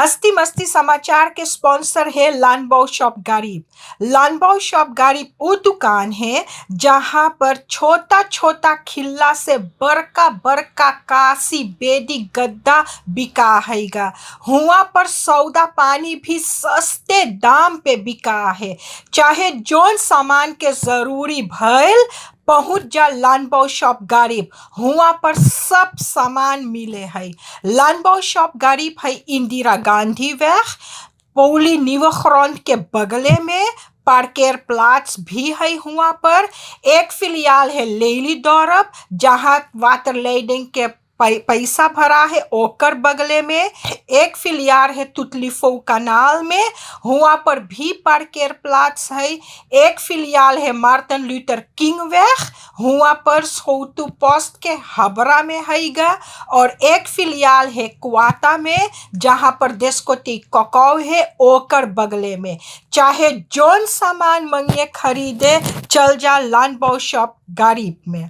हस्ती मस्ती समाचार के स्पॉन्सर है लानबाओ शॉप गरीब। लानबाओ शॉप गरीब वो दुकान है जहाँ पर छोटा छोटा खिल्ला से बड़का बड़का काशी बेदी गद्दा बिका हैगा। हुआ पर सौदा पानी भी सस्ते दाम पे बिका है। चाहे जोन सामान के जरूरी भइल पहुँच जा लानबाओ शॉप गरीब। हुआ पर सब सामान मिले है। लानबाओ शॉप गरीब है इंदिरा गांधी वेग पौली न्यूक्रॉन के बगले में। पार्केर प्लाट्स भी है। हुआ पर एक फिलियाल है लेली दौरब जहाँ वाटर लेडिंग के पैसा भरा है ओकर बगले में। एक फिलियाल है तुतलीफो कनाल में। हुआ पर भी पार्केर प्लाट्स है। एक फिलियाल है मार्टिन लूथर किंग वेग। हुआ पर सोतु पोस्ट के हबरा में हैगा। और एक फिलियाल है क्वाटा में जहाँ पर देशकोटी कोकाऊ है ओकर बगले में। चाहे जोन सामान मंगे खरीदे चल जा लानबाओ शॉप गरीब में।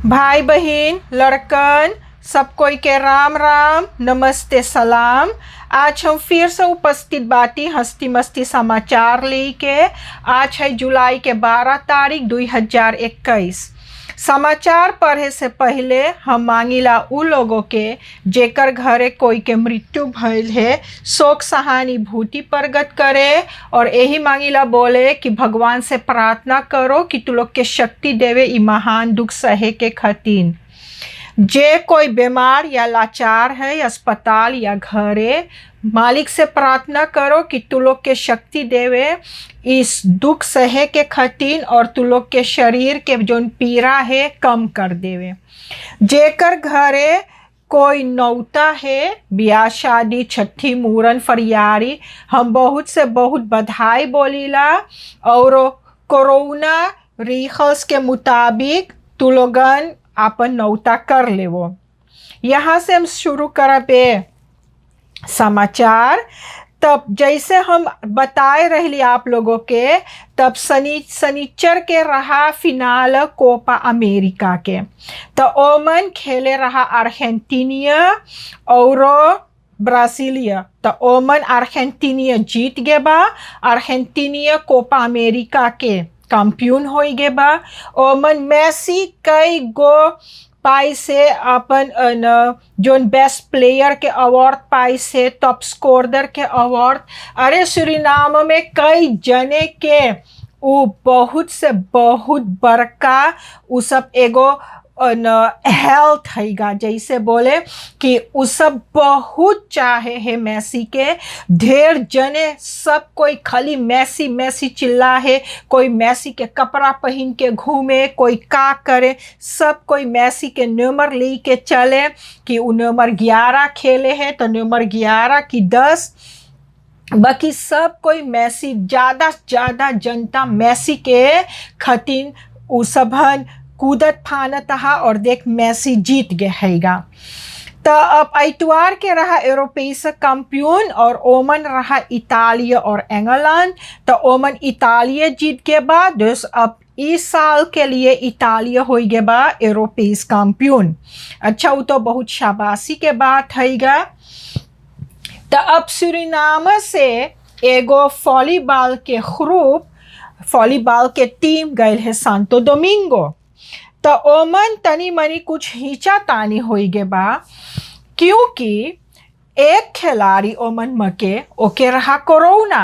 भाई बहन लड़कन सब कोई के राम राम नमस्ते सलाम। आज हम फिर से उपस्थित बाटी हस्ती मस्ती समाचार लेके। आज है जुलाई के 12 तारीख 2021। समाचार पढ़े से पहले हम मांगिला उ लोगों के जेकर घरे कोई के मृत्यु भइल है शोक सहानुभूति प्रकट करे। और यही मांगिला बोले कि भगवान से प्रार्थना करो कि तू लोग के शक्ति देवे ई महान दुख सहे के खातिर। जे कोई बीमार या लाचार है अस्पताल या घरे मालिक से प्रार्थना करो कि तू लोग के शक्ति देवे इस दुख सहे के खातिर और तू लोग के शरीर के जोन पीड़ा है कम कर देवे। जेकर घरे कोई नौता है ब्याह शादी छठी मूरन फरियारी हम बहुत से बहुत बधाई बोलीला। और कोरोना रिहर्स के मुताबिक तू लोगन अपन नौता कर लेवो। यहाँ से हम शुरू करबे समाचार। तब जैसे हम बताए रहली आप लोगों के तब शनिचर के रहा फिनाल कोपा अमेरिका के। तो ओमन खेले रहा अर्जेंटीनिया और ब्राजीलिया। तो ओमन अर्जेंटीनिया जीत गे बा। अर्जेंटीनिया कोपा अमेरिका के चैंपियन हो गए बा। ओमन मेसी कई गो पाई से अपन जोन बेस्ट प्लेयर के अवार्ड पाई से टॉप स्कोरर के अवार्ड। अरे सूरीनाम में कई जने के उ बहुत से बहुत बड़का उ सब एगो हेल्थ हैगा। जैसे बोले कि उ सब बहुत चाहे है मेसी के। ढेर जने सब कोई खाली मेसी मेसी चिल्ला है। कोई मेसी के कपड़ा पहन के घूमे कोई का करे सब कोई मेसी के नंबर ले के चले कि उ नंबर 11 खेले है तो नंबर 11 की 10। बाकी सब कोई मेसी ज़्यादा जनता मेसी के खातिर उ सबन कूदत फानत हा और देख मेसी जीत गए हैगा। तो अब इतवार के रहा यूरोपीय चैंपियन और ओमन रहा इतालिया और इंग्लैंड। तो ओमन इतालिया जीत के बाद अब इस साल के लिए इतालिया हो गए बा यूरोपीय चैंपियन। अच्छा वो तो बहुत शाबाशी के बात हैगा। तो अब सूरीनाम से एगो वॉलीबॉल के ग्रुप वॉलीबॉल के टीम गए है सांतो डोमिंगो। तो ओमन तनी मनी कुछ हिचा तानी हो गए बा क्योंकि एक खिलाड़ी ओमन मके ओके रहा कोरोना।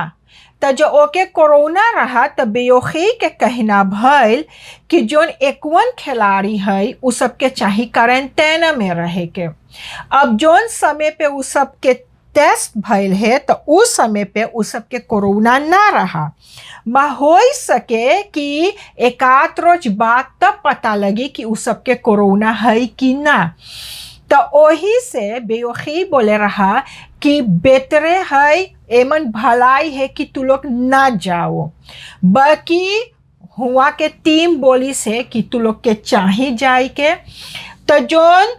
तो जो ओके कोरोना रहा तो बेयोखी के कहना भइल कि जोन 51 खिलाड़ी है उ सबके चाही क्वारंटाइन में रहे के। अब जोन समय पे उ सबके टेस्ट भइल है तो उस समय पे उस सबके कोरोना ना रहा। हो सके कि एक आध रोज बाद तब पता लगे कि उस सबके कोरोना है कि ना। तो वही से बेयोखी बोले रहा कि बेहतरे है एमन भलाई है कि तू लोग ना जाओ। बाकी हुआ के टीम बोली से कि तू लोग के चाही जाए के। तो जोन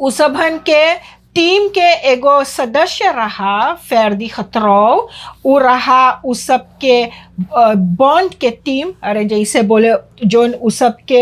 उसबन के टीम के एगो सदस्य रहा फेर्दी खतरो उ रहा उ सब के बॉन्ड के टीम, अरे जैसे बोले जोन उ सब के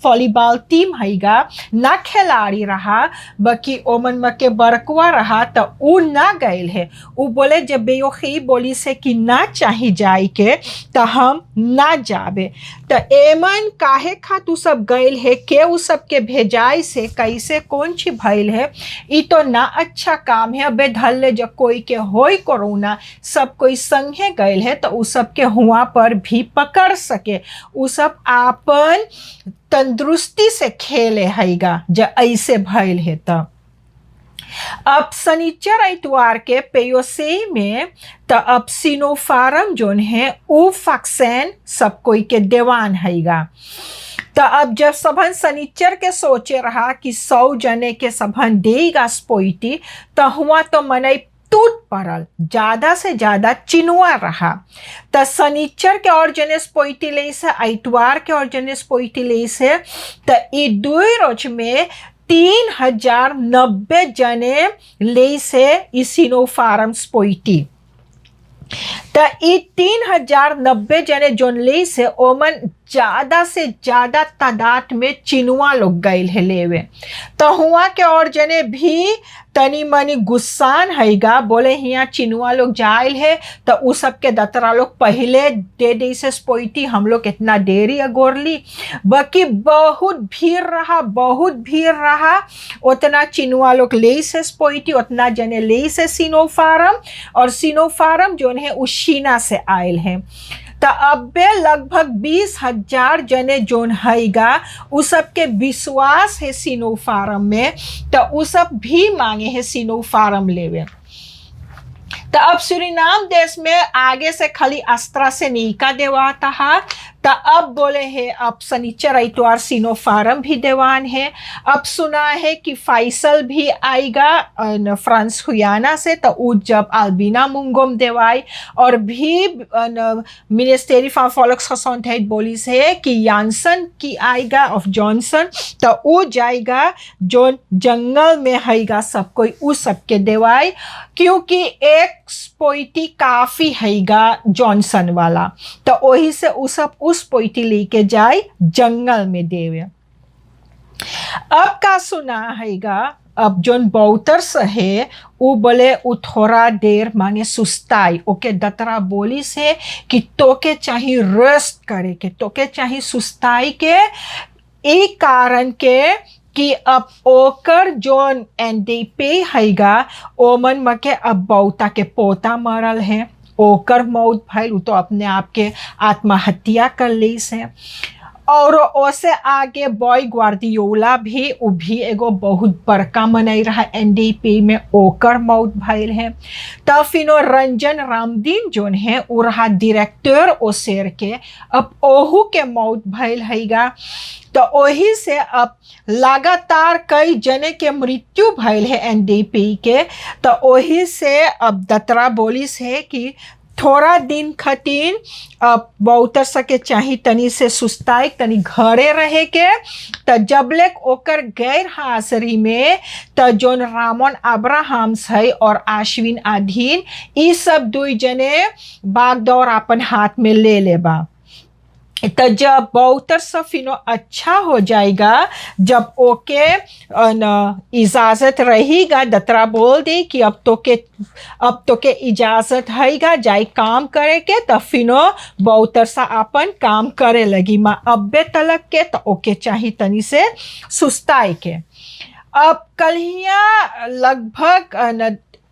वॉलीबॉल टीम हैगा ना खिलाड़ी रहा बाकी ओमन में के बरकुआ रहा तो उ ना गए है। उ बोले जब बेयोखी बोली से कि ना चाही जाए के तो हम ना जाबे। तो एमन काहे खात उ सब गए है, के उ सब के भेजाई से कैसे कौन ची भइल है, ई तो ना अच्छा काम है। अबे धल्ले जब कोई के होई कोरोना सब कोई संगे गए है तो उ सब के हुआ पर भी पकड़ सके, उ सब आपन तंदुरुस्ती से खेले हैगा जब ऐसे भइल है। तो अब शनिचर इतवार के पेयोसे में तो अब सिनोफार्म जोन है उ वैक्सीन सब कोई के देवान हैगा। तो अब जब सबन शनिचर के सोचे रहा कि 100 जने के सबन देगा स्पोइटी, तो हुआ तो मनई टूट पड़ल, ज्यादा से ज्यादा चिनुआ रहा। तो शनिचर के और जने स्पोइटी ले से, इतवार के और जने स्पोइटी ले से, तो ई 2 रोज में 3090 जने ले से ई सिनोफार्म स्पोइटी। तो ई 3090 जने जोन ले से ओमन ज्यादा से ज्यादा तादाद में चिनुआ लोग गए है लेवे। तो हुआ के और जने भी तनी मनी गुस्सान हैगा, बोले हिया चिनुआ लोग जाइल है तो उ सब के दतरा लोग पहले दे दे से स्पोइटी, हम लोग इतना देरी अगोरली। बाकी बहुत भीड़ रहा, बहुत भीड़ रहा, उतना चिनुआ लोग ले से स्पोइटी, उतना जने ले से सिनोफार्म, और सिनोफार्म जोन है उशीना से आयल है। तो अबे लगभग 20,000 जने जोन हैगा उ सब के विश्वास है सिनोफार्म में, तो उ सब भी मांगे है सिनोफार्म लेवे। तो अब सूरीनाम देश में आगे से खाली एस्ट्राजेनेका देवाता है, तो अब बोले है अब शनिचर इतवार सिनोफार्म भी देवान है। अब सुना है कि फाइसल भी आएगा फ्रांस हुयाना से, तो उ जब अल्बिना मुंगोम देवाई, और भी मिनिस्ट्री फॉर फॉलोक्स खसौंथेट बोली से कि यानसन की आएगा ऑफ जॉनसन, तो उ जाएगा जो जंगल में हैगा सब कोई उ सबके देवाई, क्योंकि एक स्पोइटी काफी हैगा जॉनसन वाला, तो वही से उ सब उस पोइटी लेके जाए जंगल में देवे। अब का सुना हैगा, अब जोन बौतर्स है उ बोले उ थोड़ा देर माने सुस्ताई, ओके दतरा बोली से कि तोके चाहिए रेस्ट करे के, तोके चाहिए सुस्ताई के, एक कारण के कि अब ओकर जोन एनडीपी हैगा ओमन मके अब बौता के पोता मरल है, ओकर मौत भइल, उ तो अपने आप के आत्महत्या कर ली से। और ओसे आगे बॉय ग्वार्डियोला भी, उ भी एगो बहुत बड़का मनई रहा एनडीपी में, ओकर मौत भइल है। तब फिनो रंजन रामदीन जोन है उ रहा डायरेक्टर ओसेर के, अब ओहू के मौत भइल हैगा। तो वही से अब लगातार कई जने के मृत्यु भइल है एनडीपी के, तो वही से अब दतरा बोली से कि थोड़ा दिन खतीन अब बहुतर सके चाही तनी से सुस्ताई, तनी घरे रहे के। तो जबलेक ओकर गैर हाजिरी में तो जोन रामन अब्राहम्स है और आश्विन अधीन, ई सब 2 जने बागदौर अपन हाथ में ले लेबा। तो जब बहुतर सफिनो अच्छा हो जाएगा, जब ओके इजाज़त रहेगा, दतरा बोल दे कि अब तो के इजाज़त हैगा जाए काम करे के, तब फिनो बहुतर सा अपन काम करे लगी माँ अब्बे तलक के, तो ओके चाहिए तनी से सुस्ताई के। अब कलिया लगभग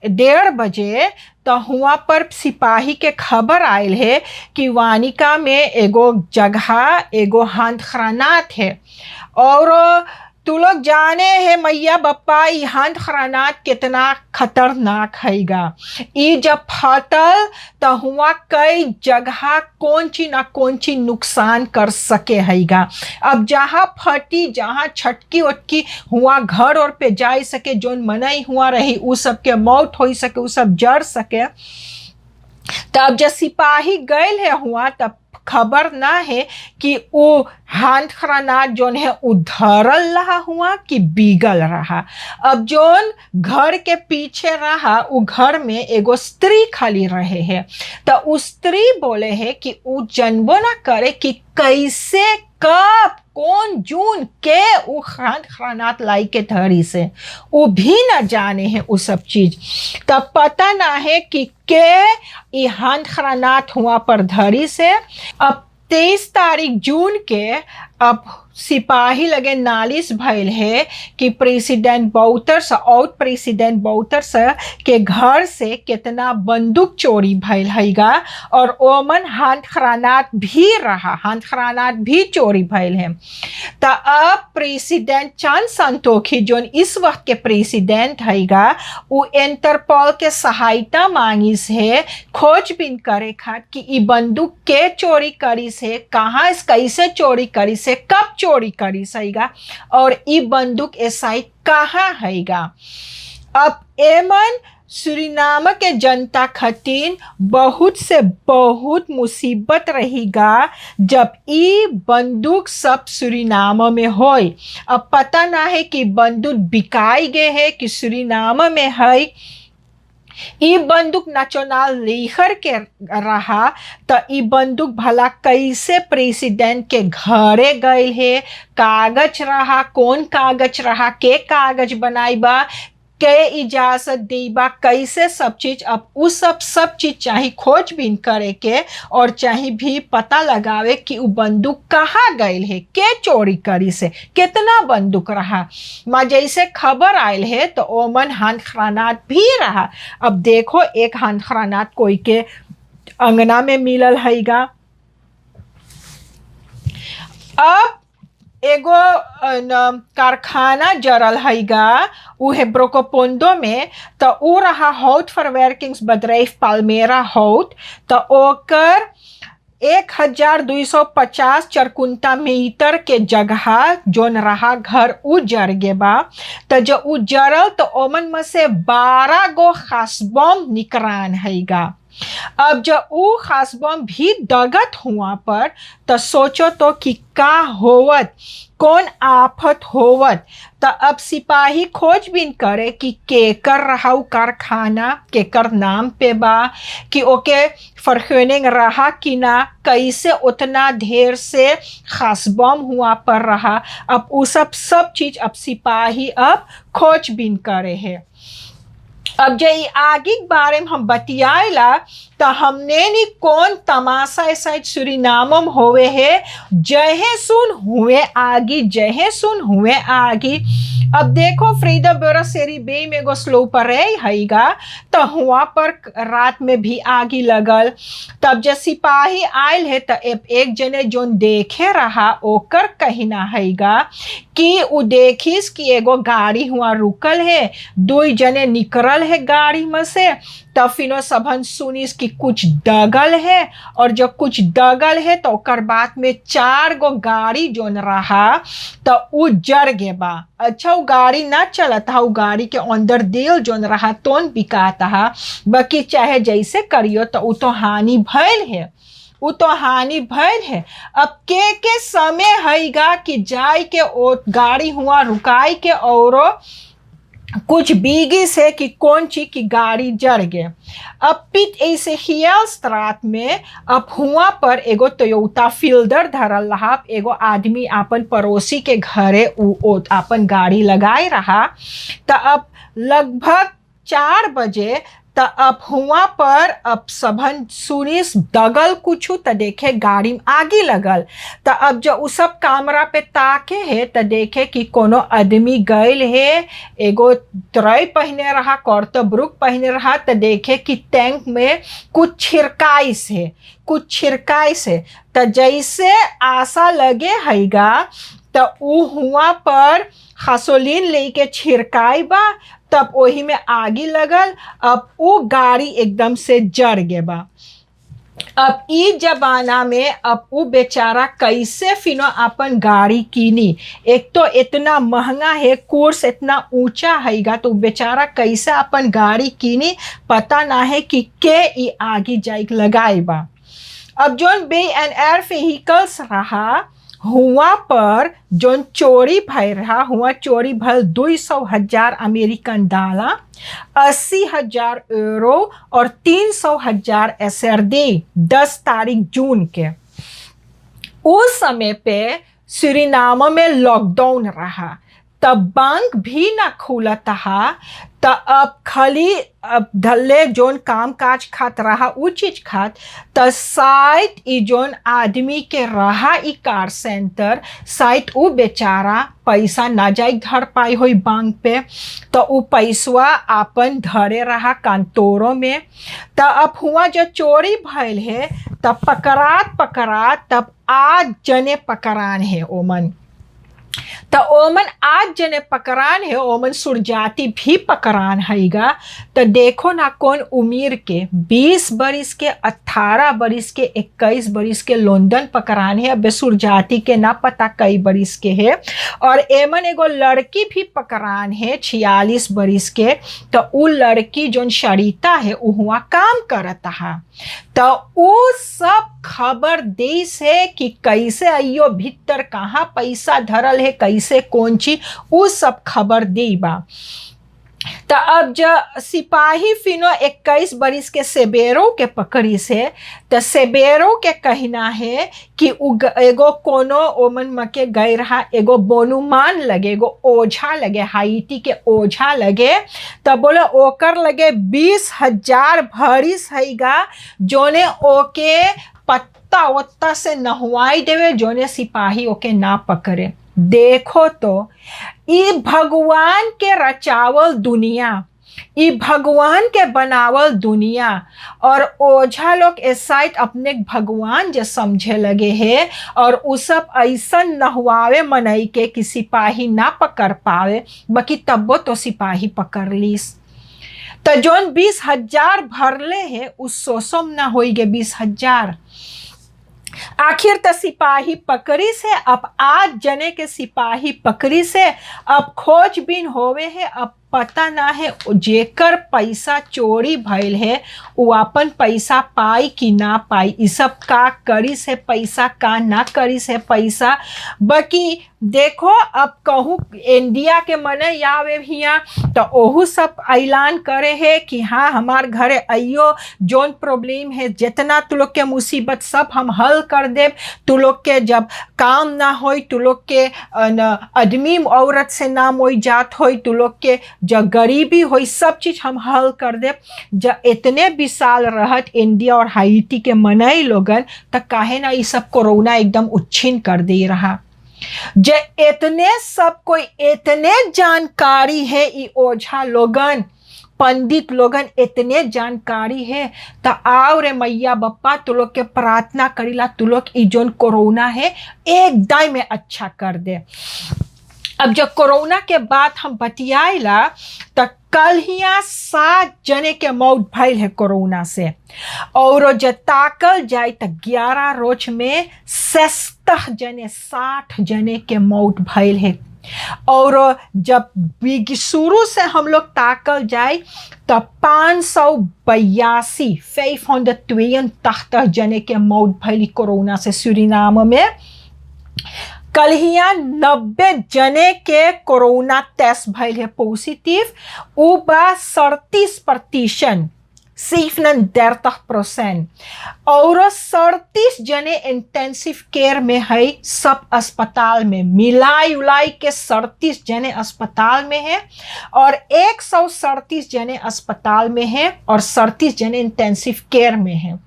1:30 बजे तो हुआ पर सिपाही के खबर आयल है कि वानिका में एगो जगह एगो हांदखरानात है, और तू लोग जाने है मैया बप्पा ई हांदखरानात कितना खतरनाक हैगा। ई जब फटल तो हुआ कई जगह कौन ची ना कौन ची नुकसान कर सके हैगा। अब जहाँ फटी, जहाँ छटकी वटकी हुआ घर और पे जा सके, जोन मनई हुआ रही उ सब के मौत हो सके, उ सब जड़ सके। तब जब सिपाही गए है हुआ तब खबर ना है कि वो हाथ ग्रेनेड जोन है उधरल रहा हुआ कि बिगल रहा। अब जोन घर के पीछे रहा वो घर में एगो स्त्री खाली रहे है। तो उस स्त्री बोले है कि वो जनबो ना करे कि कैसे कब कौन जून के वो हाथ ग्रेनेड लाई के धरी से वो भी ना जाने हैं वो सब चीज। तब पता ना है कि के ये हाथ ग्रेनेड हुआ पर धरी से। अब 23 तारीख जून के अब सिपाही लगे नालिश भइल है कि प्रेसिडेंट बाउटर्स और प्रेसिडेंट बाउटर्स के घर से कितना बंदूक चोरी भइल हैगा और ओमन हाथ ग्रेनेड भी रहा, हाथ ग्रेनेड भी चोरी भइल है। तो अब प्रेसिडेंट चांद संतोखी जो इस वक्त के प्रेसिडेंट हैगा वो इंटरपोल के सहायता मांगी से खोजबीन करे खातिर कि ई बंदूक के चोरी करी से, कहाँ कैसे चोरी करी से, कब चोरी करी सहीगा और ई बंदूक एसआई कहाँ हैगा। अब एमन सुरीनाम के जनता खातिर बहुत से बहुत मुसीबत रहेगा जब ई बंदूक सब सुरीनाम में होए। अब पता ना है कि बंदूक बिकाई गए है कि सुरीनाम में है। ई बंदूक नेशनल लेकर के रहा तो ई बंदूक भला कैसे प्रेसिडेंट के घरे गए है, कागज रहा, कौन कागज रहा, के कागज बनाईबा, के इजाजत देबा, कैसे सब चीज। अब उस सब चीज चाहे खोजबीन करे के और चाहे भी पता लगावे कि वो बंदूक कहाँ गए है, के चोरी करी से, कितना बंदूक रहा। माँ जैसे खबर आयल है तो ओमन हाथ ग्रेनेड भी रहा। अब देखो एक हाथ ग्रेनेड कोई के अंगना में मिलल हैगा। अब एगो कारखाना जरल हैगा उहे ब्रोकोपोंडो में तो उ रहा hot for workings बदरेफ palmyra hot. तो ओकर 1250 चरकुंता मीटर के जगह जोन रहा घर उ जर गे बा। तो जो उ जरल तो ओमन में से 12 गो खास बम निकरान हैगा। अब जब वो खास बम भी दगत हुआ पर तो सोचो तो कि का होवत, कौन आफत होवत। तो अब सिपाही खोजबीन करे कि केकर रहा कारखाना, केकर नाम पे बा, कि ओके फरखनिंग रहा कि ना, कैसे उतना ढेर से खास बम हुआ पर रहा। अब वो सब चीज अब सिपाही अब खोजबीन करे है। अब जे आगे के बारे में हम बतियाला तो हमने नी कौन तमाशा ऐसा सुरीनाम होवे है, जहे सुन हुए आगी, जहे सुन हुए आगी। अब देखो फ्रीडा बेरा सेरी बे में गो स्लो पर हैगा तो हुआ पर रात में भी आगी लगल। तब जब सिपाही आयल है तो एक जने जोन देखे रहा ओकर कहना हैगा कि उ देखिस कि एगो गाड़ी हुआ रुकल है, 2 जने निकलल है गाड़ी में से। तब फिर सबन सुनिस कि कुछ दगल है और जब कुछ दगल है तो ओकर बाद में 4 गो गाड़ी जोन रहा तो उ जर गे बा। अच्छा वो गाड़ी ना चलत हा, वो गाड़ी के अंदर दिल जोन रहा तोन बिकाता हा। बाकी चाहे जैसे करियो तो उ तो हानि भइल है, वो तो हानि भइल है। अब के समय हैगा कि जाय के ओ गाड़ी हुआ रुकाई के औरो कुछ बीगी से कि कौन चीज की गाड़ी जर गए। अब पिट ऐसे हियल स्त्रात में अब हुआ पर एगो टोयोटा फील्डर धरल रहा। एगो आदमी अपन पड़ोसी के घरे अपन गाड़ी लगाए रहा। तो अब लगभग 4 बजे तो अब हुआ पर अब सबन सुनिस दगल कुछ तो देखे गाड़ी में आगी लगल। तो अब जब उस सब कैमरा पे ताके है तो देखे कि कोनो आदमी गए है, एगो ट्रय पहने रहा, कर्तब्रुक पहने रहा। तो देखे कि टैंक में कुछ छिड़काइस है, कुछ छिड़काइस है। तो जैसे आशा लगे हैगा तो उ हुआ पर खासोलीन लेके छिड़काई बा, तब वही में आगी लगल। अब वो गाड़ी एकदम से जर गे बा। अब ई जमाना में अब वो बेचारा कैसे फिनो अपन गाड़ी कीनी। एक तो इतना महंगा है, कोर्स इतना ऊंचा हैगा, तो बेचारा कैसे अपन गाड़ी कीनी, पता ना है कि के ई आगे जाए लगाए बा। अब जोन बे एंड एयर व्हीकल्स रहा हुआ पर जोन चोरी भय रहा हुआ, चोरी भल 200,000 अमेरिकन डॉलर, 80,000 यूरो और 300,000 SRD 10 तारीख जून के। उस समय पे सुरीनाम में लॉकडाउन रहा, तब बैंक भी ना खुला था। त अब खाली अब धल्ले जोन काम काज खात रहा उ चीज खात, त शायद ई जोन आदमी के रहा ई कार सेंटर, शायद उ बेचारा पैसा ना जाए धर पाई होई बैंक पे, तो उ पैसवा आपन धरे रहा कांतोरों में। त अब हुआ जो चोरी भइल है, तब पकड़ात पकड़ात तब आज जने पकड़ान है ओमन। तो ओमन आज जने पकड़ान है, ओमन सुरजाती भी पकड़ान हैगा। तो देखो ना कौन उम्र के, 20 बरिस के, 18 बरिस के, 21 बरिस के लोंदन पकड़ान है। अब सुरजाती के ना पता कई बरिस के है। और एमन एगो लड़की भी पकड़ान है 46 बरिस के। तो उ लड़की जोन शरीता है उ हुआ काम करता है। तो उ सब खबर देश है कि कैसे आइयो भीतर कहाँ पैसा धरल है, कैसे कौन चीज, उ सब खबर दी बा। तो अब जो सिपाही फिनो 21 बरिस के सेबेरो के पकड़ी से, तो सेबेरो के कहना है कि एगो कोनो ओमन मके गए रहा, एगो बोनुमान लगे, एगो ओझा लगे, हाइटी के ओझा लगे। तो बोले ओकर लगे 20,000 भरिस हैगा, जोने ओके पत्ता वत्ता से नहवाई देवे, जोने सिपाही ओके ना पकड़े। देखो तो ई भगवान के रचावल दुनिया, ई भगवान के बनावल दुनिया, और ओझा लोग इस साइड अपने भगवान जो समझे लगे है, और उ सब ऐसा नहवावे मनई के कि सिपाही ना पकड़ पावे, बाकी तब्बो तो सिपाही पकड़ लीस। तो जोन 20,000 भरले है उस सोसम ना होई गे 20,000। आखिर तो सिपाही पकड़ी से, अब आज जने के सिपाही पकड़ी से, अब खोजबीन होवे है। अब पता ना है जेकर पैसा चोरी भइल है वो अपन पैसा पाई कि ना पाई, ई सब का करी से पैसा, का ना करी से पैसा। बाकी देखो अब कहूँ इंडिया के मने आवे हिया तो ओहू सब ऐलान करे है कि हाँ हमार घरे अइयो, जोन प्रॉब्लम है, जितना तू लोग के मुसीबत सब हम हल कर देब। तू लोग के जब काम ना होई, तू लोग के आदमी औरत से ना मोई जात होई, तू लोग के जब गरीबी होई, सब चीज हम हल कर दे। जब इतने विशाल रहत इंडिया और हाइटी के मनई लोगन, तो काहे ना ये सब कोरोना एकदम उच्छिन कर दे रहा। जे इतने सब कोई इतने जानकारी है, ये ओझा लोगन, पंडित लोगन इतने जानकारी है, तो आओ रे मैया बप्पा तू लोग के प्रार्थना करीला, तू लोग ई जोन कोरोना है एक दाई में अच्छा कर दे। अब जब कोरोना के बाद हम बतियाइला, तो कल हिया 7 जने के मौत भइल है कोरोना से, और जब ताकल जाए तो 11 रोज में 60 जने के मौत भइल है। और जब शुरू से हम लोग ताकल जाए तो 582 जने के मौत भइल कोरोना से सुरीनाम में। कल हिया 90 जने के कोरोना टेस्ट भइल है पॉजिटिव, उ बा 37%, सिर्फ 30%। और 37 जने इंटेंसिव केयर में है, सब अस्पताल में मिलाई उलाई के 37 जने अस्पताल में है, और 137 जने अस्पताल में है, और 37 जने इंटेंसिव केयर में है।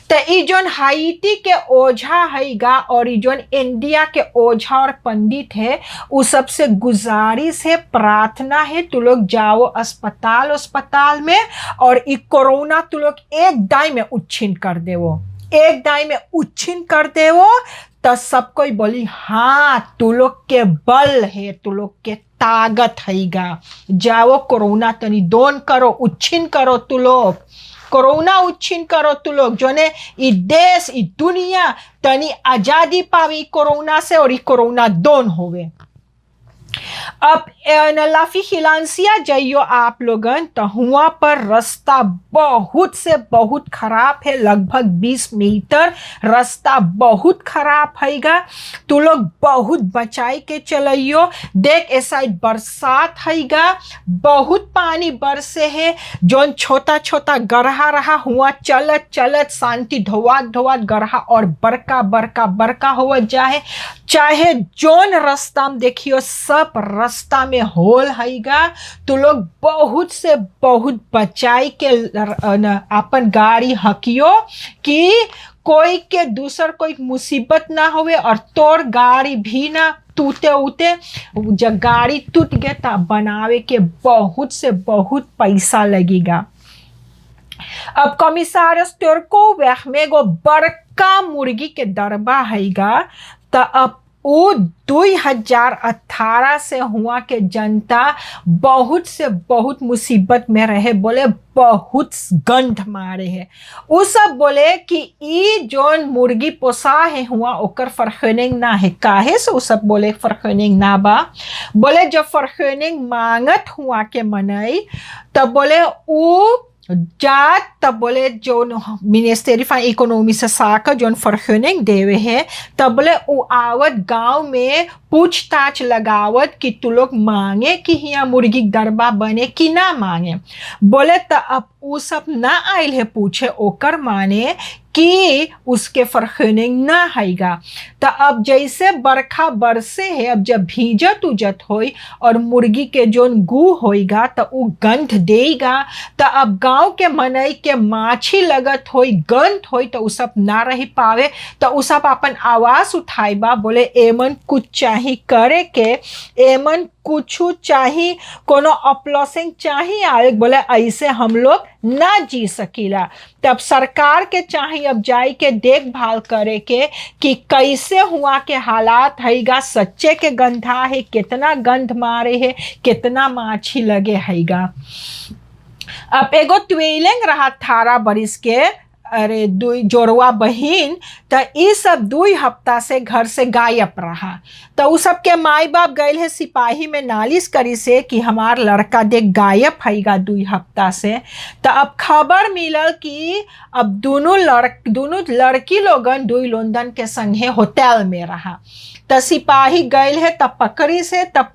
तो ई जोन हाइटी के ओझा हैगा और ई जोन इंडिया के ओझा और पंडित है, उ सबसे गुजारिश है, प्रार्थना है, तू लोग जाओ अस्पताल में, और ई कोरोना तू लोग एक दाई में उच्छिन कर देवो, एक दाई में उच्छिन कर देवो। तो सब कोई बोली हाँ तू लोग के बल है, तू लोग के ताकत हैगा, जाओ कोरोना तनी दोन करो, उच्छिन करो तू लोग। कोरोना उच्छिन करो तू लोग जो ने ई देश ई दुनिया तनी आजादी पावी कोरोना से और ई कोरोना दोन होवे। अब लाफी खिलांसिया जाइयो आप लोगन तो हुआ पर रास्ता बहुत से बहुत खराब है, लगभग 20 मीटर रास्ता बहुत खराब हैगा। तू लोग बहुत बचाई के चलियो। देख ऐसा बरसात हैगा, बहुत पानी बरसे है, जोन छोटा छोटा गढ़ा रहा हुआ चलत चलत शांति धोवात धोवात गढ़ा और बड़का बड़का बड़का हुआ जाए। चाहे जोन रास्ता में देखियो सब रास्ता में होल हैगा। तो लोग बहुत से बहुत बचाई के अपन गाड़ी हकियो कि कोई के दूसर कोई मुसीबत ना होवे और तोर गाड़ी भी ना टूटे उते। जब गाड़ी टूट गए तब बनावे के बहुत से बहुत पैसा लगेगा। अब कमिसार स्टोरको में गो बड़का मुर्गी के दरबा हैगा। तो अब वो 2018 से हुआ के जनता बहुत से बहुत मुसीबत में रहे, बोले बहुत गंध मारे है। वो सब बोले कि ई जोन मुर्गी पोसा है हुआ ओकर फरखनिंग ना है। काहे से वो सब बोले फरखनिंग ना बा? बोले जब फरखनिंग मांगत हुआ के मनई तब बोले वो जात तब बोले जो मिनिस्ट्री फॉर इकोनॉमी से साका जोन फरखनिंग देवे है तब बोले वो आवत गांव में पूछताछ लगावत कि तू लोग मांगे कि यहाँ मुर्गी दरबा बने कि ना मांगे। बोले तो अब वो सब ना आयल है पूछे, ओकर माने कि उसके फरखनिंग ना हैगा। तो अब जैसे बरखा बरसे है, अब जब भीजत उजत होई और मुर्गी के जोन गू होएगा तो वो गंध देगा। तो अब गांव के मनई के माछी लगत होई गंध होई तो उ सब ना रही पावे। तो उ सब अपन आवाज उठाइबा, बोले एमन कुछ चाही करे के, एमन कुछ चाही, कोनो अपलॉसिंग चाही आए। बोले ऐसे हम लोग ना जी सकीला। तब सरकार के चाही अब जाई के देखभाल करे के कि कैसे हुआ के हालात हैगा, सच्चे के गंधा है, कितना गंध मारे है, कितना माछी लगे हैगा। अब एगो ट्वेलिंग रहा 18 बरिस के, अरे दुई जोड़वा बहिन, तो ये सब 2 हफ्ता से घर से गायब रहा। तो उ सब के माई बाप गए है सिपाही में नालिश करी से कि हमार लड़का देख गायब हैगा 2 हफ्ता से। तो अब खबर मिलल कि अब दोनों लड़की लोगन 2 लंदन के संगे होटल में रहा। तो सिपाही गए है तब पकड़ी से तब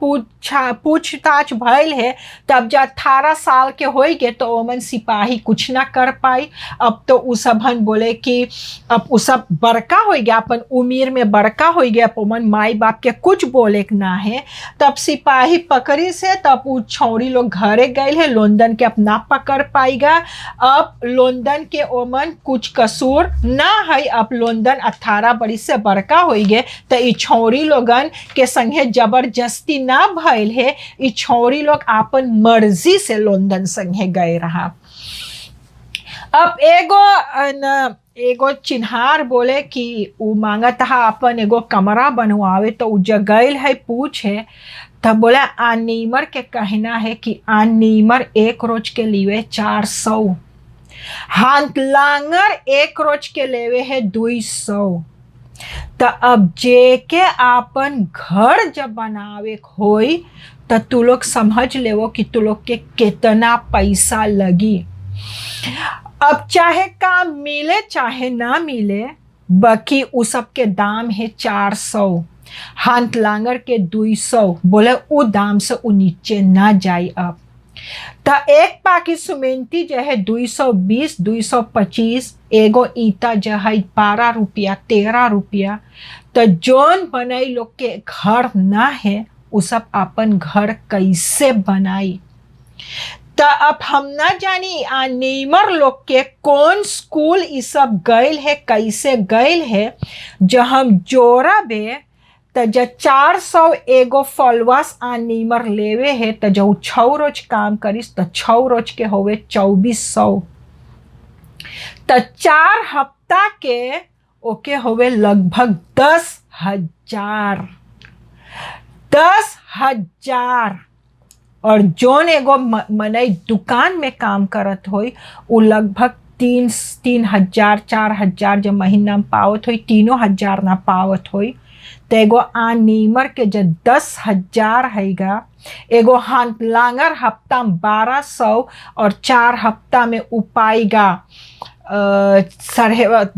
पूछताछ भइल है। तब जब 18 साल के हो गए तो ओमन सिपाही कुछ ना कर पाई। अब तो उ सबन बोले कि अब उ सब बड़का हो गया, अपन उम्र में बड़का हो गया, ओमन माई बाप के कुछ बोले ना है। तब सिपाही पकड़ी से तब उ छौरी लोग घरे गए है, लंदन के अपना पकड़ पाएगा। अब लंदन के ओमन कुछ कसूर ना है। अब लंदन 18 बरिस से बड़का हो गए तो ई छौरी लोगन के संगे जबरदस्ती ना भइल है। ई छौरी लोग अपन मर्जी से लंदन संगे गए रहा। अब एगो चिन्हार बोले कि उ मांगत हा अपन एगो कमरा बनवावे। तो उ जगैल है पूछे तब बोले आनीमर के कहना है कि आनीमर एक रोज के लिए 400, हाथ लांगर एक रोज के लेवे है 200। तो अब जेके आपन घर जब बनावे होई तो तू लोग समझ लेवो कि तू लोग के कितना पैसा लगी। अब चाहे काम मिले चाहे ना मिले, बाकी उ सब के दाम है 400, हाथ लांगर के 200। बोले उ दाम से उ नीचे ना जाई। अब तो एक पाकी सीमेंटी जो है 220 225, एगो ईटा जो है 12 रुपया 13 रुपया। तो जोन बनाई लोग के घर ना है उ सब अपन घर कैसे बनाई। तो अब हम ना जानी नीमर लोग के कौन स्कूल ये सब गए है, कैसे गए है। जो हम जोड़ा बे तो जब 400 एगो फॉलोअर्स नीमर लेवे है तो जो 6 रोज काम करिस तो 6 रोज के होवे 2400। तो 4 हफ्ता के ओके होवे लगभग 10,000। और जोन एगो मनई दुकान में काम करत होई उ लगभग 3,000 4,000 जब महीना में पावत होई 3,000 ना पावत होई तो एगो आन नीमर के जब 10,000 हैगा, एगो हाथ लांगर हफ्ता में 1200 और 4 हफ्ता में उपाएगा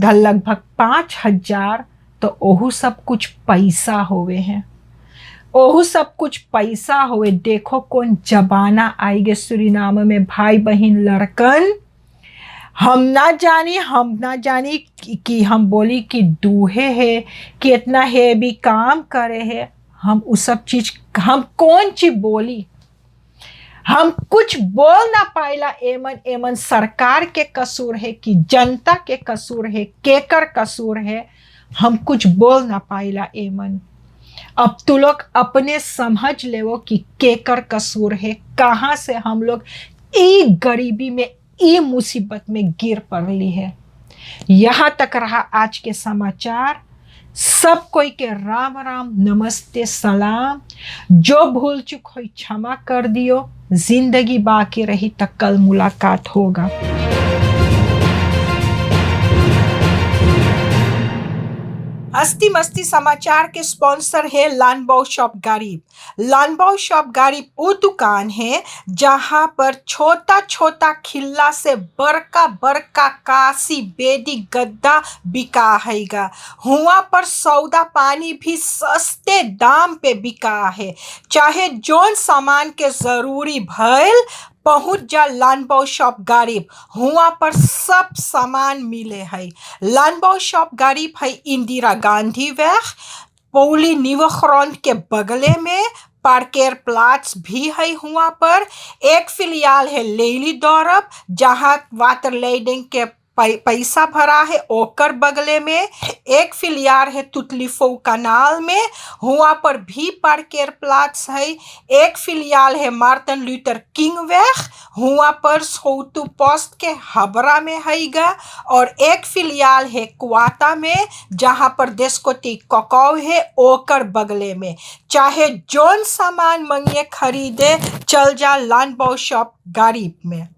लगभग 5,000। तो ओहू सब कुछ पैसा होवे हैं, ओहू सब कुछ पैसा होवे। देखो कौन जमाना आएगे सुरीनाम में भाई बहन लड़कन। हम ना जानी कि हम बोली कि दूहे है कि इतना है भी काम करे है। हम उस सब चीज हम कौन चीज बोली, हम कुछ बोल ना पाइला। एमन सरकार के कसूर है कि जनता के कसूर है, केकर कसूर है, हम कुछ बोल ना पाइला एमन। अब तू लोग अपने समझ लेवो कि केकर कसूर है, कहाँ से हम लोग ई गरीबी में ई मुसीबत में गिर पड़ली है। यहाँ तक रहा आज के समाचार। सब कोई के राम राम नमस्ते सलाम। जो भूल चुक हुई क्षमा कर दियो। जिंदगी बाकी रही तक कल मुलाकात होगा। हस्ती मस्ती समाचार के स्पॉन्सर है लानबाओ शॉप गरीब। लानबाओ शॉप गरीब वो दुकान है जहां पर छोटा छोटा खिल्ला से बड़का बड़का कासी बेदी गद्दा बिका हैगा। हुआ पर सौदा पानी भी सस्ते दाम पे बिका है। चाहे जोन सामान के जरूरी भइल पहुंच जा लानबाओ शॉप गरीब। हुआ पर सब सामान मिले है। लानबाओ शॉप गरीब है इंदिरा गांधी वेग पौली निवखरौन के बगले में। पार्केर प्लाट्स भी है। हुआ पर एक फिलियाल है लेली दौरब जहां वाटर लेडिंग के पैसा भरा है ओकर बगले में। एक फिलियार है तुतलीफो कनाल में। हुआ पर भी पार्केर प्लाट्स है। एक फिलियाल है मार्टिन लूथर किंग वेग। हुआ पर सोतु पोस्ट के हबरा में हैगा। और एक फिलियाल है क्वाता में जहां पर देशकोटी ककाव है ओकर बगले में। चाहे जोन सामान मंगे खरीदे चल जा लानबाओ शॉप गरीब में।